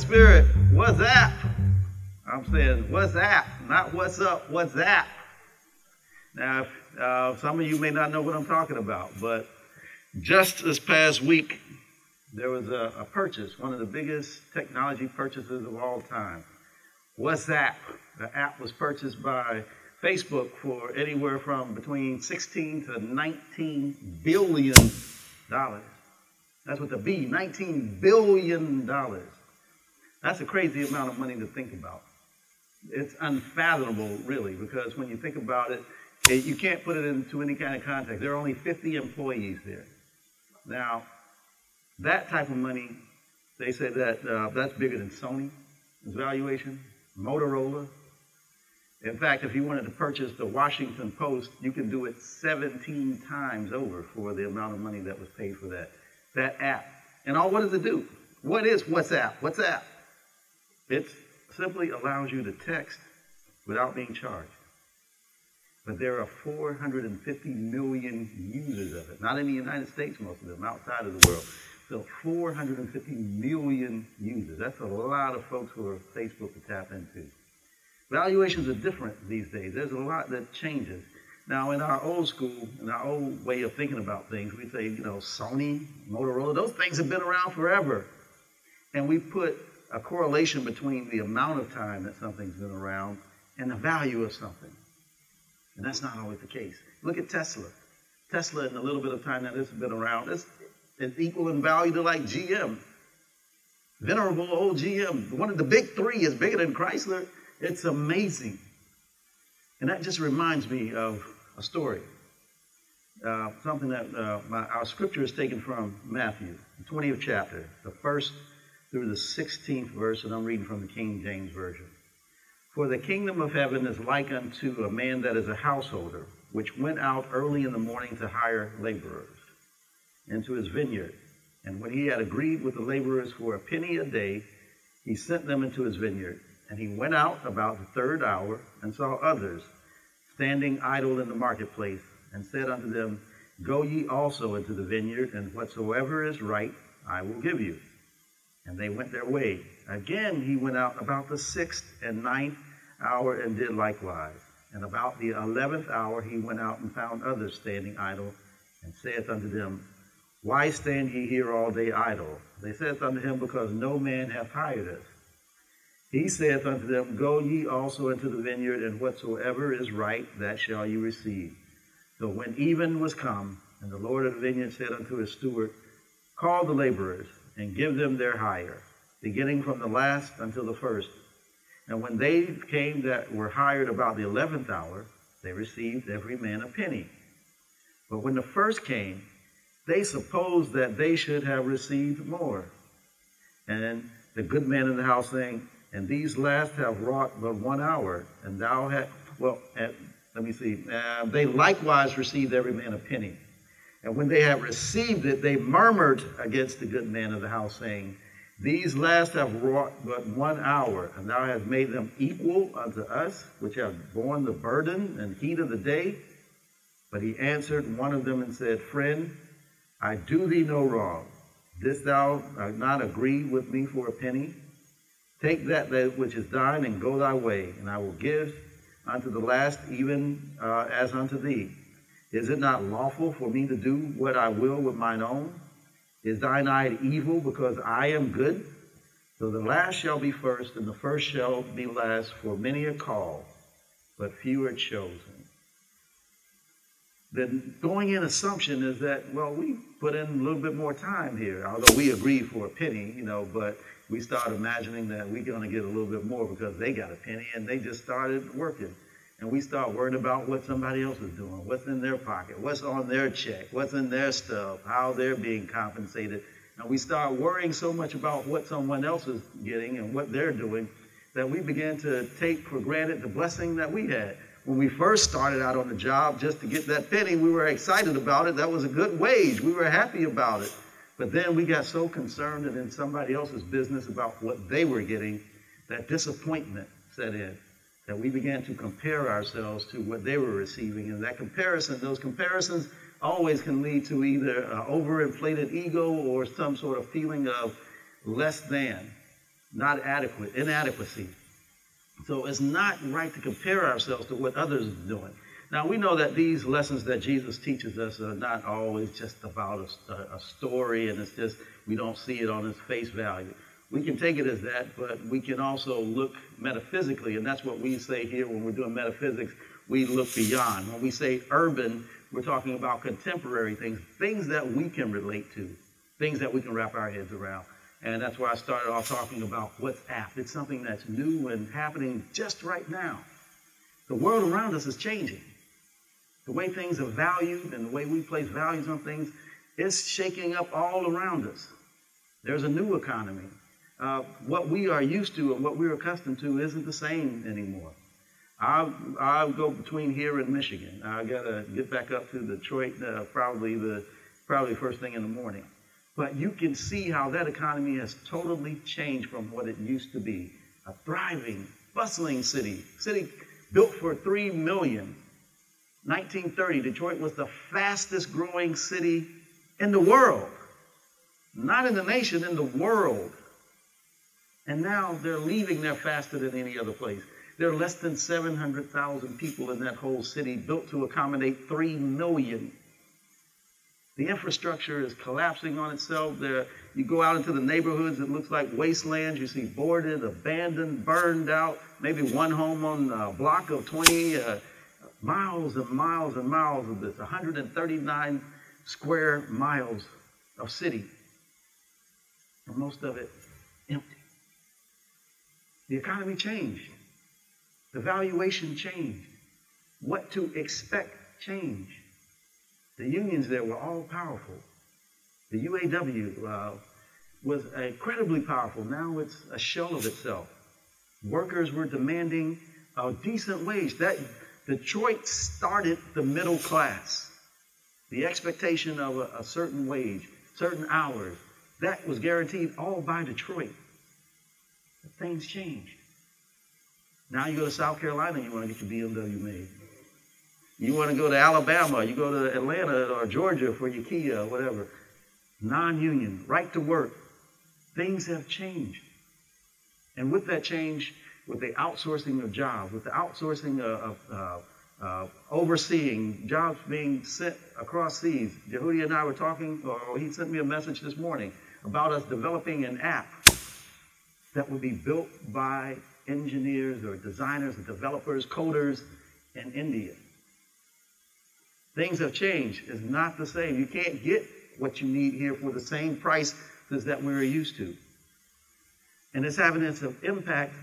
spirit. What's that? I'm saying, what's that? Not what's up, what's that? Now, some of you may not know what I'm talking about, but just this past week, there was a purchase, one of the biggest technology purchases of all time. WhatsApp. The app was purchased by Facebook for anywhere from between 16 to 19 billion dollars. That's what the B, $19 billion. That's a crazy amount of money to think about. It's unfathomable, really, because when you think about it, you can't put it into any kind of context. There are only 50 employees there. Now, that type of money, they said that that's bigger than Sony's valuation, Motorola. In fact, if you wanted to purchase the Washington Post, you can do it 17 times over for the amount of money that was paid for that app. And what does it do? What is WhatsApp? WhatsApp. It simply allows you to text without being charged. But there are 450 million users of it. Not in the United States, most of them, outside of the world. So 450 million users. That's a lot of folks who are Facebook to tap into. Valuations are different these days. There's a lot that changes. Now, in our old school, in our old way of thinking about things, we say, Sony, Motorola, those things have been around forever. And we put a correlation between the amount of time that something's been around and the value of something. And that's not always the case. Look at Tesla. Tesla, in the little bit of time that it's been around, it's equal in value to like GM. Venerable old GM. One of the big three is bigger than Chrysler. It's amazing. And that just reminds me of a story. Something that our scripture is taken from Matthew, the 20th chapter, the 1st through the 16th verse, and I'm reading from the King James Version. For the kingdom of heaven is like unto a man that is a householder, which went out early in the morning to hire laborers into his vineyard. And when he had agreed with the laborers for a penny a day, he sent them into his vineyard. And he went out about the third hour and saw others standing idle in the marketplace, and said unto them, Go ye also into the vineyard, and whatsoever is right I will give you. And they went their way. Again he went out about the 6th and 9th hour, and did likewise. And about the 11th hour he went out and found others standing idle, and saith unto them, Why stand ye here all day idle? They saith unto him, Because no man hath hired us. He saith unto them, Go ye also into the vineyard, and whatsoever is right, that shall ye receive. So when even was come, and the Lord of the vineyard said unto his steward, Call the laborers, and give them their hire, beginning from the last until the first. And when they came that were hired about the 11th hour, they received every man a penny. But when the first came, they supposed that they should have received more. And the good man in the house saying, And these last have wrought but 1 hour, and thou hast, they likewise received every man a penny. And when they had received it, they murmured against the good man of the house, saying, These last have wrought but 1 hour, and thou hast made them equal unto us, which have borne the burden and heat of the day. But he answered one of them and said, Friend, I do thee no wrong. Didst thou not agree with me for a penny? Take that which is thine, and go thy way, and I will give unto the last even as unto thee. Is it not lawful for me to do what I will with mine own? Is thine eye evil because I am good? So the last shall be first, and the first shall be last, for many are called, but few are chosen. The going in assumption is that, well, we put in a little bit more time here, although we agreed for a penny, but we start imagining that we're going to get a little bit more because they got a penny and they just started working. And we start worrying about what somebody else is doing, what's in their pocket, what's on their check, what's in their stuff, how they're being compensated. And we start worrying so much about what someone else is getting and what they're doing that we begin to take for granted the blessing that we had. When we first started out on the job, just to get that penny, we were excited about it. That was a good wage. We were happy about it. But then we got so concerned and in somebody else's business about what they were getting, that disappointment set in, that we began to compare ourselves to what they were receiving. And that comparison, those comparisons always can lead to either an overinflated ego or some sort of feeling of less than. not adequate, inadequacy. So it's not right to compare ourselves to what others are doing. Now, we know that these lessons that Jesus teaches us are not always just about a story, and it's just we don't see it on its face value. We can take it as that, but we can also look metaphysically, and that's what we say here when we're doing metaphysics. We look beyond. When we say urban, we're talking about contemporary things, things that we can relate to, things that we can wrap our heads around. And that's why I started off talking about WhatsApp. It's something that's new and happening just right now. The world around us is changing. The way things are valued and the way we place values on things is shaking up all around us. There's a new economy. What we are used to and what we're accustomed to isn't the same anymore. I'll go between here and Michigan. I got to get back up to Detroit probably first thing in the morning. But you can see how that economy has totally changed from what it used to be. A thriving, bustling city built for 3 million. 1930, Detroit was the fastest growing city in the world. Not in the nation, in the world. And now they're leaving there faster than any other place. There are less than 700,000 people in that whole city built to accommodate 3 million. The infrastructure is collapsing on itself. You go out into the neighborhoods, it looks like wastelands. You see boarded, abandoned, burned out, maybe one home on a block of 20, miles and miles and miles of this, 139 square miles of city. And most of it empty. The economy changed. The valuation changed. What to expect changed. The unions there were all powerful. The UAW was incredibly powerful. Now it's a shell of itself. Workers were demanding a decent wage. That Detroit started the middle class. The expectation of a certain wage, certain hours, that was guaranteed all by Detroit. But things changed. Now you go to South Carolina, you want to get your BMW made. You want to go to Alabama, you go to Atlanta or Georgia for your Kia or whatever. Non-union, right to work. Things have changed. And with that change, with the outsourcing of jobs, with the outsourcing of overseeing jobs being sent across seas. Jehudi and I were talking, or he sent me a message this morning about us developing an app that would be built by engineers or designers or developers, coders in India. Things have changed. It's not the same. You can't get what you need here for the same price as that we were used to. And it's having its impact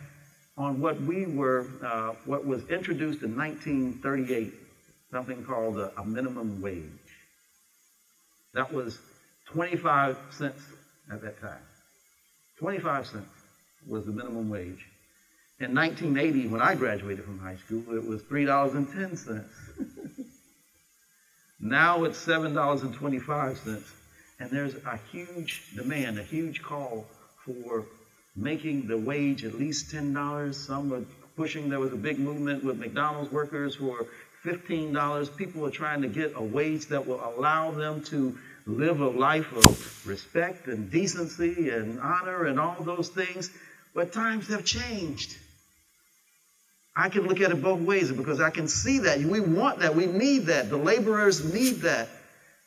on what what was introduced in 1938, something called a minimum wage. That was 25 cents at that time. 25 cents was the minimum wage. In 1980, when I graduated from high school, it was $3.10. Now it's $7.25, and there's a huge demand, a huge call for making the wage at least $10. Some were pushing, there was a big movement with McDonald's workers for $15. People are trying to get a wage that will allow them to live a life of respect and decency and honor and all those things. But times have changed. I can look at it both ways because I can see that. We want that. We need that. The laborers need that.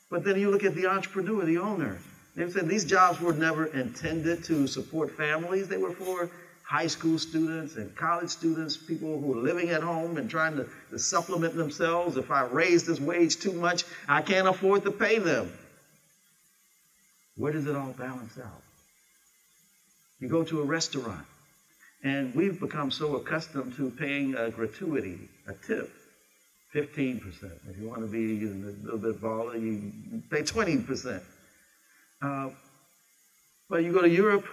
But then you look at the entrepreneur, the owner. They said these jobs were never intended to support families. They were for high school students and college students, people who are living at home and trying to supplement themselves. If I raise this wage too much, I can't afford to pay them. Where does it all balance out? You go to a restaurant, and we've become so accustomed to paying a gratuity, a tip, 15%. If you want to be a little bit baller, you pay 20%. But you go to Europe,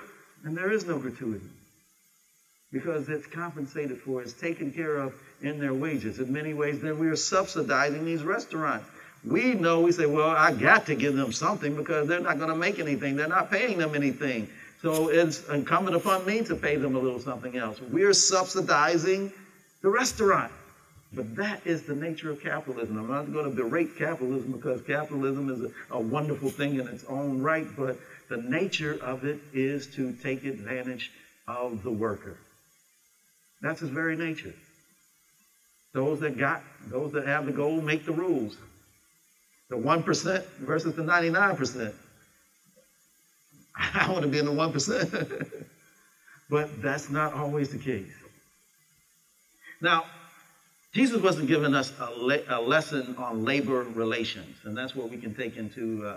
and there is no gratuity because it's compensated for, it's taken care of in their wages. In many ways, then we are subsidizing these restaurants. We know, we say, well, I got to give them something because they're not going to make anything. They're not paying them anything. So it's incumbent upon me to pay them a little something else. We're subsidizing the restaurant. But that is the nature of capitalism. I'm not going to berate capitalism because capitalism is a wonderful thing in its own right, but the nature of it is to take advantage of the worker. That's his very nature. Those that have the goal make the rules. The 1% versus the 99%. I want to be in the 1%. But that's not always the case. Now, Jesus wasn't giving us a lesson on labor relations, and that's what we can take into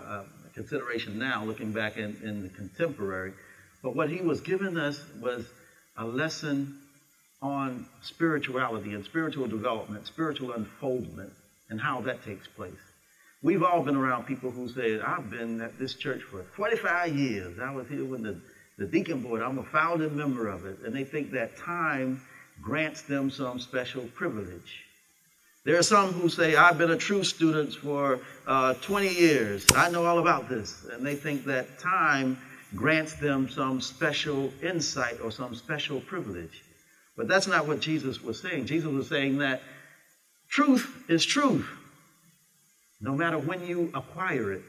consideration now, looking back in the contemporary. But what he was giving us was a lesson on spirituality and spiritual development, spiritual unfoldment, and how that takes place. We've all been around people who say, I've been at this church for 45 years. I was here when the deacon board, I'm a founding member of it. And they think that time grants them some special privilege. There are some who say, I've been a true student for 20 years. I know all about this. And they think that time grants them some special insight or some special privilege. But that's not what Jesus was saying. Jesus was saying that truth is truth. No matter when you acquire it,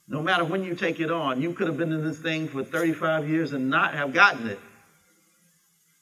no matter when you take it on, you could have been in this thing for 35 years and not have gotten it.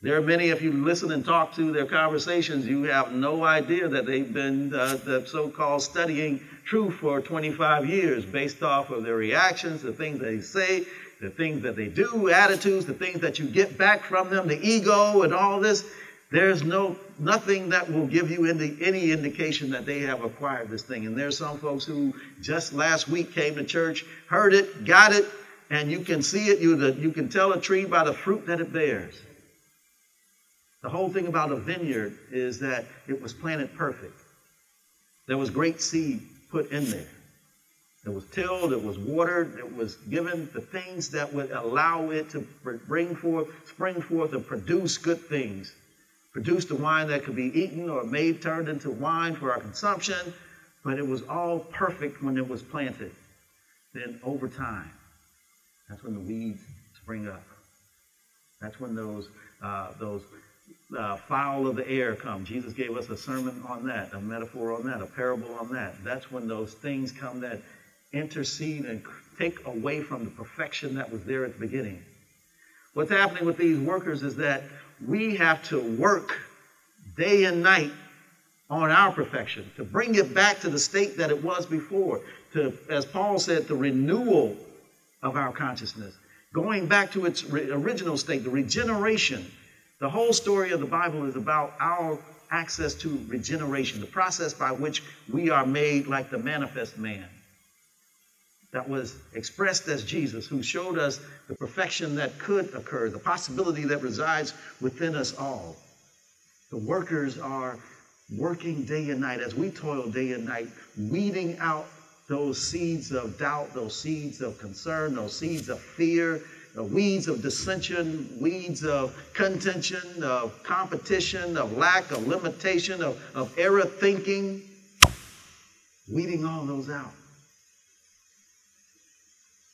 There are many, if you listen and talk to their conversations, you have no idea that they've been the so-called studying truth for 25 years based off of their reactions, the things they say, the things that they do, attitudes, the things that you get back from them, the ego and all this. There's nothing that will give you any indication that they have acquired this thing. And there's some folks who just last week came to church, heard it, got it, and you can see it. You can tell a tree by the fruit that it bears. The whole thing about a vineyard is that it was planted perfect. There was great seed put in there. It was tilled, it was watered, it was given the things that would allow it to spring forth and produce good things. Produce the wine that could be eaten or turned into wine for our consumption, but it was all perfect when it was planted. Then over time, that's when the weeds spring up. That's when those fowl of the air come. Jesus gave us a sermon on that, a metaphor on that, a parable on that. That's when those things come that intercede and take away from the perfection that was there at the beginning. What's happening with these workers is that we have to work day and night on our perfection to bring it back to the state that it was before, to, as Paul said, the renewal of our consciousness, going back to its original state, the regeneration. The whole story of the Bible is about our access to regeneration, the process by which we are made like the manifest man that was expressed as Jesus, who showed us the perfection that could occur, the possibility that resides within us all. The workers are working day and night as we toil day and night, weeding out those seeds of doubt, those seeds of concern, those seeds of fear, the weeds of dissension, weeds of contention, of competition, of lack, of limitation, of error thinking, weeding all those out.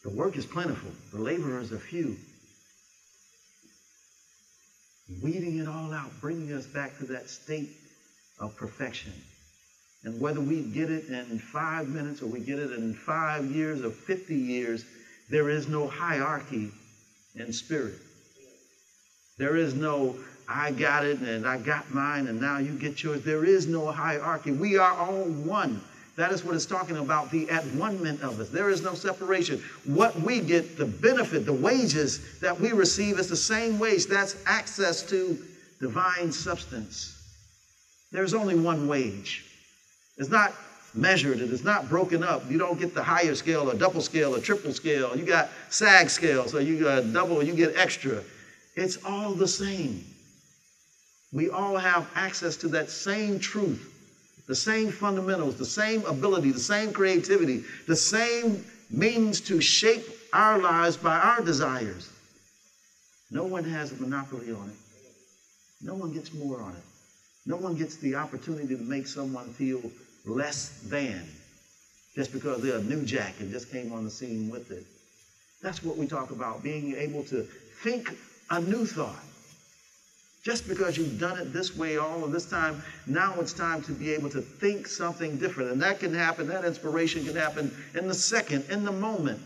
The work is plentiful. The laborers are few. Weeding it all out, bringing us back to that state of perfection. And whether we get it in 5 minutes or we get it in 5 years or 50 years, there is no hierarchy in spirit. There is no, I got it and I got mine and now you get yours. There is no hierarchy. We are all one. That is what it's talking about, the at-one-ment of us. There is no separation. What we get, the benefit, the wages that we receive is the same wage. That's access to divine substance. There's only one wage. It's not measured. It is not broken up. You don't get the higher scale, a double scale, a triple scale. You got SAG scale, so you got double, you get extra. It's all the same. We all have access to that same truth. The same fundamentals, the same ability, the same creativity, the same means to shape our lives by our desires. No one has a monopoly on it. No one gets more on it. No one gets the opportunity to make someone feel less than just because they're a new jack and just came on the scene with it. That's what we talk about, being able to think a new thought. Just because you've done it this way all of this time, now it's time to be able to think something different. And that can happen, that inspiration can happen in the second, in the moment.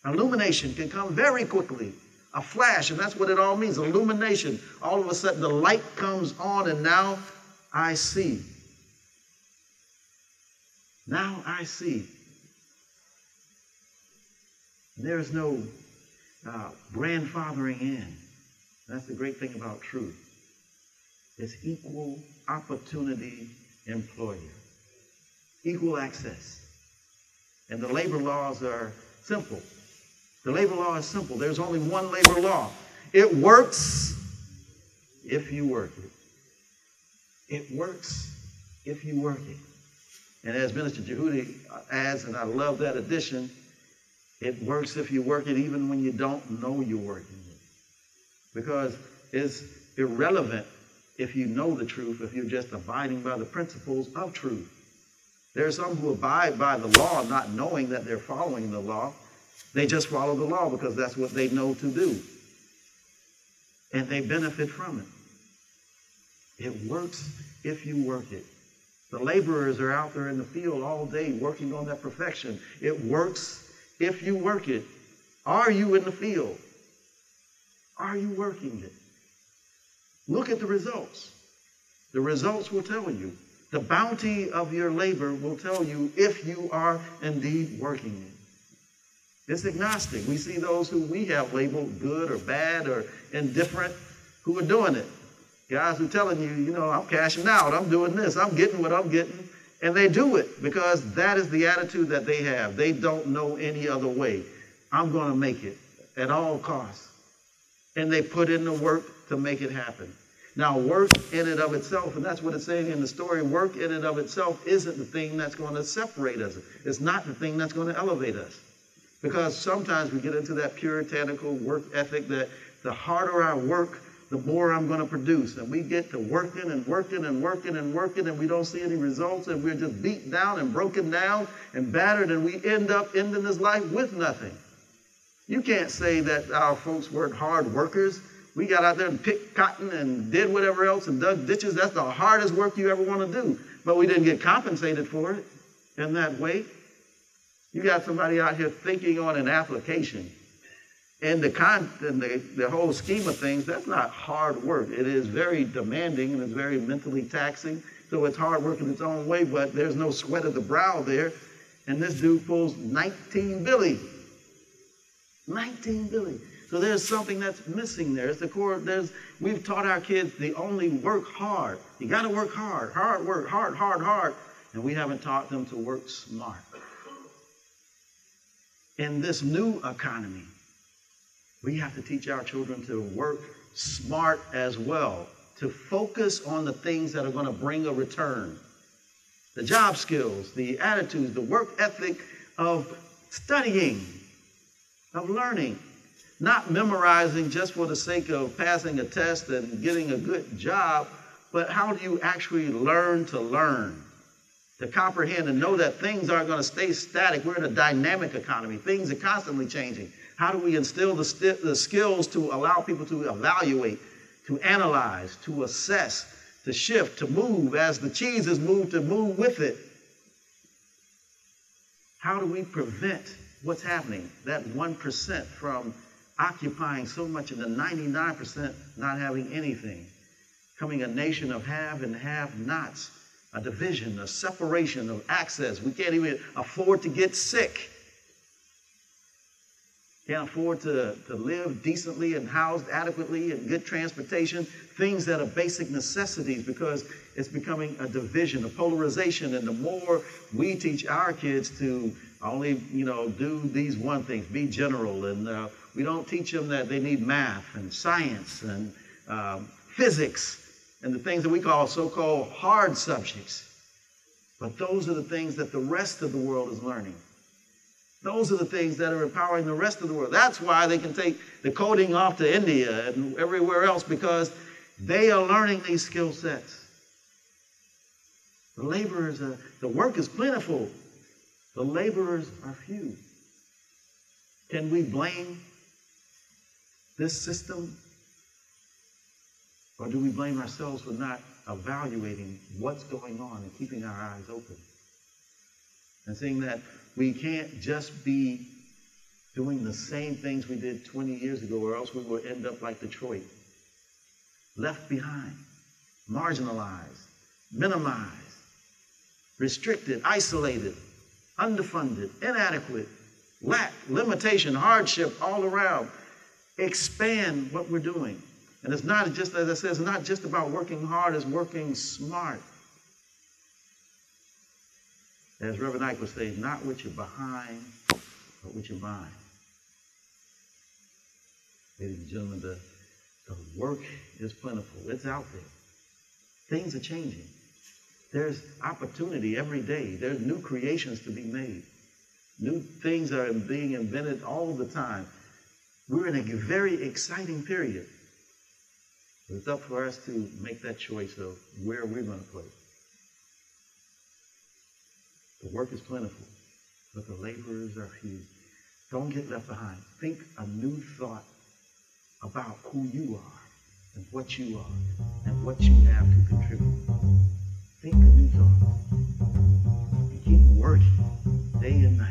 Illumination can come very quickly A flash, and that's what it all means, illumination. All of a sudden, the light comes on, and now I see. Now I see. There's no grandfathering in. That's the great thing about truth. It's equal opportunity employer. Equal access. And the labor laws are simple. The labor law is simple. There's only one labor law. It works if you work it. It works if you work it. And as Minister Jehudi adds, and I love that addition, it works if you work it even when you don't know you're working it. Because it's irrelevant if you know the truth, if you're just abiding by the principles of truth. There are some who abide by the law not knowing that they're following the law. They just follow the law because that's what they know to do. And they benefit from it. It works if you work it. The laborers are out there in the field all day working on their perfection. It works if you work it. Are you in the field? Are you working it? Look at the results. The results will tell you. The bounty of your labor will tell you if you are indeed working it. It's agnostic. We see those who we have labeled good or bad or indifferent who are doing it. Guys who are telling you, you know, I'm cashing out, I'm doing this, I'm getting what I'm getting. And they do it because that is the attitude that they have. They don't know any other way. I'm going to make it at all costs. And they put in the work to make it happen. Now, work in and of itself, and that's what it's saying in the story, work in and of itself isn't the thing that's going to separate us. It's not the thing that's going to elevate us. Because sometimes we get into that puritanical work ethic that the harder I work, the more I'm going to produce. And we get to working and working and working and working, and we don't see any results, and we're just beaten down and broken down and battered, and we end up ending this life with nothing. You can't say that our folks weren't hard workers. We got out there and picked cotton and did whatever else and dug ditches. That's the hardest work you ever want to do. But we didn't get compensated for it in that way. You got somebody out here thinking on an application. And the whole scheme of things, that's not hard work. It is very demanding and it's very mentally taxing. So it's hard work in its own way, but there's no sweat of the brow there. And this dude pulls 19 billy. 19 billy. So there's something that's missing there. It's the core. We've taught our kids they only work hard. You got to work hard. Hard work, hard, hard, hard. And we haven't taught them to work smart. In this new economy, we have to teach our children to work smart as well, to focus on the things that are going to bring a return. The job skills, the attitudes, the work ethic of studying, of learning, not memorizing just for the sake of passing a test and getting a good job, but how do you actually learn, to comprehend and know that things aren't going to stay static. We're in a dynamic economy. Things are constantly changing. How do we instill the skills to allow people to evaluate, to analyze, to assess, to shift, to move as the cheese is moved, to move with it? How do we prevent what's happening, that 1% from occupying so much of the 99% not having anything, becoming a nation of have and have-nots, a division, a separation of access. We can't even afford to get sick. Can't afford to live decently and housed adequately and good transportation, things that are basic necessities, because it's becoming a division, a polarization. And the more we teach our kids to only, do these one things, be general, and we don't teach them that they need math and science and physics and the things that we call so-called hard subjects. But those are the things that the rest of the world is learning. Those are the things that are empowering the rest of the world. That's why they can take the coding off to India and everywhere else, because they are learning these skill sets. The laborers the work is plentiful. The laborers are few. Can we blame this system? Or do we blame ourselves for not evaluating what's going on and keeping our eyes open? And seeing that we can't just be doing the same things we did 20 years ago, or else we will end up like Detroit. Left behind, marginalized, minimized, restricted, isolated, underfunded, inadequate, lack, limitation, hardship all around. Expand what we're doing. And it's not just, as I said, it's not just about working hard, it's working smart. As Reverend Ike would say, not what you're behind, but what you're buying. Ladies and gentlemen, the work is plentiful. It's out there. Things are changing. There's opportunity every day. There's new creations to be made. New things are being invented all the time. We're in a very exciting period. But it's up for us to make that choice of where we're going to play. The work is plentiful, but the laborers are few. Don't get left behind. Think a new thought about who you are and what you are and what you have to contribute. Think a new thought and keep working day and night.